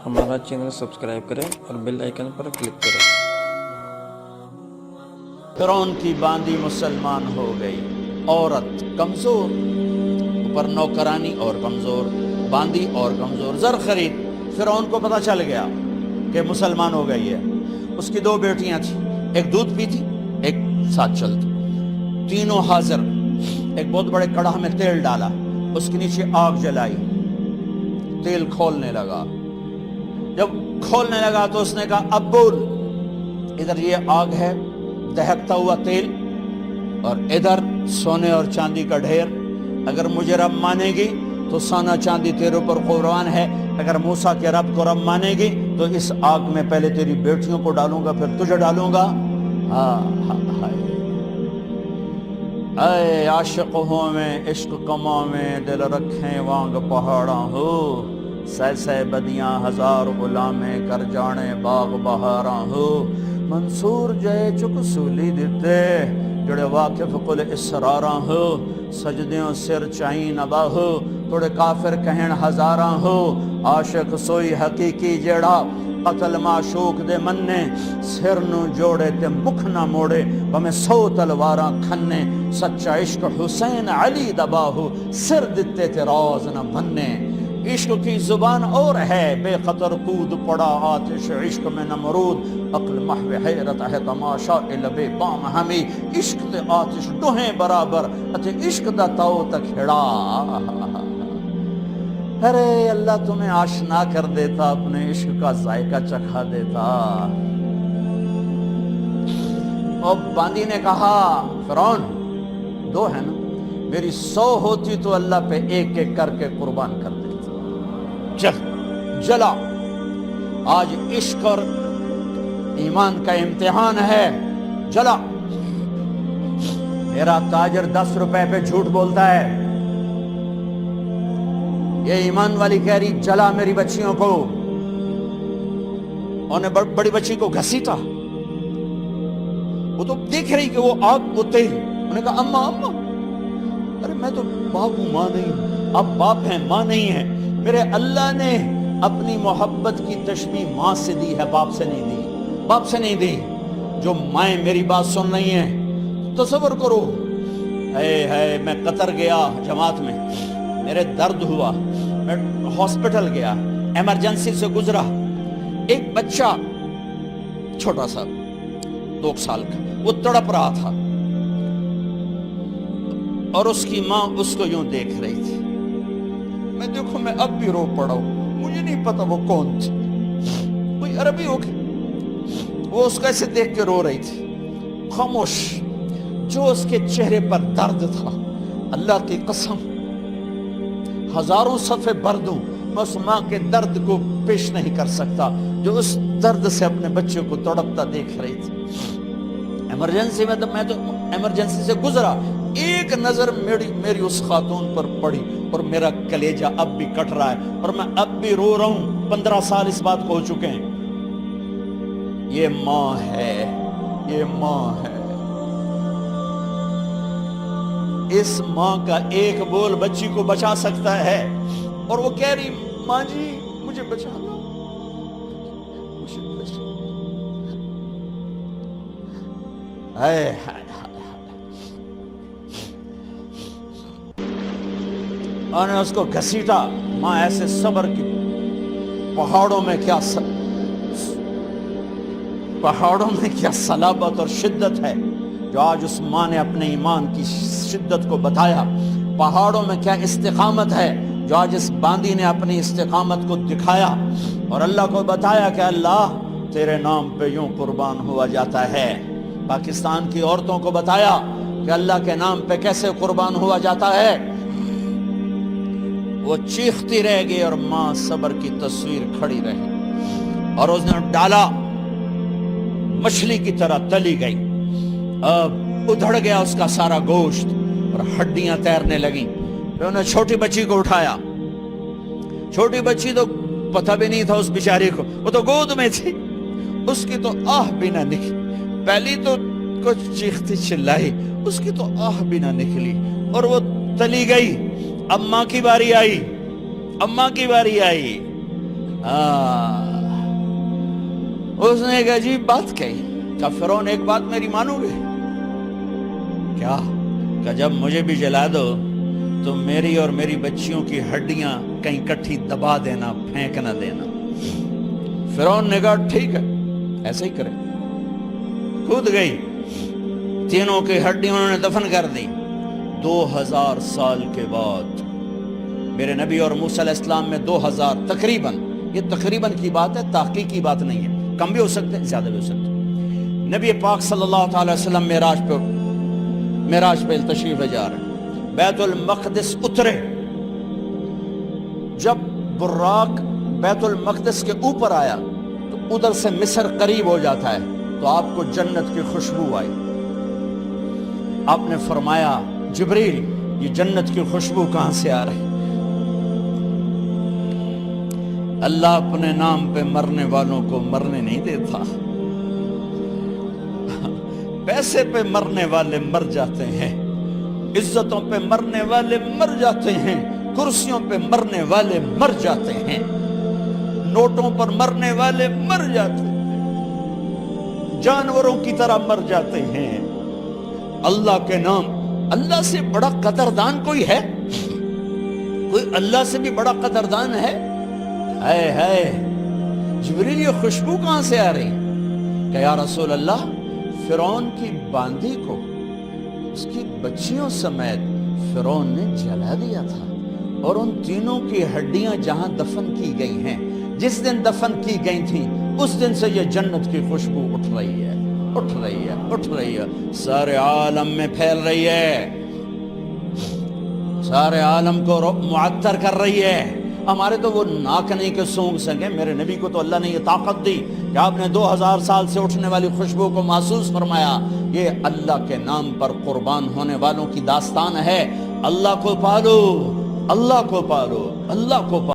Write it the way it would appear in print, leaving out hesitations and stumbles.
हमारा channel subscribe करें और बेल आइकन पर क्लिक करें। फिरौन की बांदी मुसलमान हो गई, औरत कमजोर, ऊपर नौकरानी और कमजोर, बांदी और कमजोर। जर खरीद, फिरौन को पता चल गया कि मुसलमान हो गई है। उसकी दो बेटियां थी, एक दूध पीती एक साथ चलती, तीनों हाजिर। एक बहुत बड़े कड़ाह में तेल डाला, उसके नीचे आग जलाई, तेल खोलने लगा। जब खोलने लगा तो उसने कहा अब बोल, इधर ये आग है, दहकता हुआ तेल, और इधर सोने और चांदी का ढेर। अगर मुझे रब मानेगी तो सोना चांदी तेरे ऊपर कुर्बान है, अगर मूसा के रब को रब मानेगी तो इस आग में पहले तेरी बेटियों को डालूंगा फिर तुझे डालूंगा। ऐ आशिक हो में इश्क कमा में दिल रखें वांग पहाड़ा हो, सह सह बदियां हजार गुलामें कर जाने बाग बहारा हो। मंसूर जय चुक सूली दिते जड़े वाकिफ कुल इसरारा हो, सजदियों सिर चाई नबा हो थोड़े काफिर कहन हजारा हो। आशिक सोई हकीकी जेड़ा कतल माशूक दे मन्ने, सिर नू जोड़े ते मुख ना मोड़े भमें 100 तलवारां खन्ने। सच्चा इश्क हुसैन अली दबाहु, सिर दिते ते राज न भन्ने। इश्क की जुबान और है बेखतर कूद पड़ा आतिश इश्क में नमरूद, अक्ल महव हैरत है तमाशा लबे बाम हमी। इश्क ते आतिश दोहें बराबर अते इश्क दा ताओ तक खिड़ा। अरे अल्लाह तुम्हें आशना कर देता, अपने इश्क का जायका चखा देता। और बांदी ने कहा फिरौन दो है ना, मेरी 100 होती तो अल्लाह पे एक एक करके कुर्बान कर देता। चल जला, आज इश्क और ईमान का इम्तिहान है, जला। मेरा ताजर 10 रुपए पे झूठ बोलता है, ये ईमान वाली कह रही जला मेरी बच्चियों को। उन्हें बड़ी बच्ची को घसीटा, वो तो देख रही कि वो आग वो तेल। उन्हें कहा अम्मा अम्मा, अरे मैं तो बाप हूं, मां नहीं हूं। अब बाप है मां नहीं है। मेरे अल्लाह ने अपनी मोहब्बत की तशबीह मां से दी है, बाप से नहीं दी, बाप से नहीं दी। जो माएँ मेरी बात सुन रही हैं, तसव्वुर करो, है मैं कतर गया जमात में, मेरे दर्द हुआ, मैं हॉस्पिटल गया, इमरजेंसी से गुजरा। एक बच्चा छोटा सा 2 साल का, वो तड़प रहा था और उसकी मां उसको यूं देख रही थी। मैं देखो मैं अब भी रो पड़ा हूं, मुझे नहीं पता वो कौन थी, कोई अरबी होगी। वो उसको ऐसे देख के रो रही थी, खामोश। जो उसके चेहरे पर दर्द था, अल्लाह की कसम हजारों सफ़े भर दूं, मैं उस मां के दर्द को पेश नहीं कर सकता जो उस दर्द से अपने बच्चे को तड़पता देख रही थी। इमरजेंसी में तो मैं तो इमरजेंसी से गुजरा, एक नजर मेरी उस खातून पर पड़ी और मेरा कलेजा अब भी कट रहा है और मैं अब भी रो रहा हूं। 15 साल इस बात को हो चुके हैं। ये मां है, ये मां है। इस मां का एक बोल बच्ची को बचा सकता है। और वो कह रही मां जी मुझे बचा लो, मुझे बचा। हाय हाय और उसको घसीटा। मां ऐसे सब्र की पहाड़ों में क्या सलाबत और शिद्दत है जो आज उस मां ने अपने ईमान की शिद्दत को बताया। पहाड़ों में क्या इस्तिकामत है जो आज इस बांदी ने अपनी इस्तिकामत को दिखाया और अल्लाह को बताया कि अल्लाह तेरे नाम पे यूं कुर्बान हुआ जाता है। पाकिस्तान की औरतों को बताया कि अल्लाह के नाम पे कैसे कुर्बान हुआ जाता है। वो चीखती रह गई और मां सब्र की तस्वीर खड़ी रही और उसने डाला, मछली की तरह तली गई। अब उधड़ गया उसका सारा गोश्त और हड्डियां तैरने लगी। फिर उन्होंने छोटी बच्ची को उठाया। छोटी बच्ची तो पता भी नहीं था उस बेचारी को, वो तो गोद में थी। उसकी तो आह भी ना निकली। पहली तो कुछ चीखती चिल्लाई, उसकी तो आह भी ना निकली और वो तली गई। अम्मा की बारी आई, अम्मा की बारी आई। اس نے ایک عجیب بات کہی، کہا فرعون ایک بات میری مانو گے؟ کیا؟ کہ جب مجھے بھی جلا دو تو میری اور میری بچیوں کی ہڈیاں کہیں کٹھی دبا دینا، پھینک نہ دینا۔ فرعون نے کہا ٹھیک ہے ایسے ہی کرے۔ کود گئی، تینوں کی ہڈیاں انہوں نے دفن کر دی۔ 2000 سال کے بعد میرے نبی اور موسیٰ علیہ السلام میں 2000 تقریباً، یہ تقریباً کی بات ہے، تحقیق کی بات نہیں ہے، کم بھی ہو سکتے ہیں زیادہ بھی ہو سکتے ہیں۔ نبی پاک صلی اللہ تعالی وسلم معراج پہ تشریف لے جا رہے ہیں، بیت المقدس اترے۔ جب براق بیت المقدس کے اوپر آیا تو ادھر سے مصر قریب ہو جاتا ہے، تو آپ کو جنت کی خوشبو آئی۔ آپ نے فرمایا جبریل یہ جنت کی خوشبو کہاں سے آ رہی؟ اللہ اپنے نام پہ مرنے والوں کو مرنے نہیں دیتا، پیسے پہ مرنے والے مر جاتے ہیں، عزتوں پہ مرنے والے مر جاتے ہیں، کرسیوں پہ مرنے والے مر جاتے ہیں، نوٹوں پر مرنے والے مر جاتے ہیں، جانوروں کی طرح مر جاتے ہیں۔ اللہ کے نام، اللہ سے بڑا قدردان کوئی ہے؟ کوئی اللہ سے بھی بڑا قدردان ہے؟ ہے جبریل یہ خوشبو کہاں سے آ رہی؟ کہ یا رسول اللہ فرعون کی باندی کو اس کی بچیوں سمیت فرعون نے جلا دیا تھا، اور ان تینوں کی ہڈیاں جہاں دفن کی گئی ہیں، جس دن دفن کی گئی تھیں اس دن سے یہ جنت کی خوشبو اٹھ رہی ہے، اٹھ رہی ہے، اٹھ رہی ہے، سارے عالم میں پھیل رہی ہے، سارے عالم کو معطر کر رہی ہے۔ ہمارے تو وہ ناک نہیں کہ سونگ سکیں، میرے نبی کو تو اللہ نے یہ طاقت دی کہ آپ نے 2000 سال سے اٹھنے والی خوشبو کو محسوس فرمایا۔ یہ اللہ کے نام پر قربان ہونے والوں کی داستان ہے۔ اللہ کو پالو، اللہ کو پالو، اللہ کو پالو۔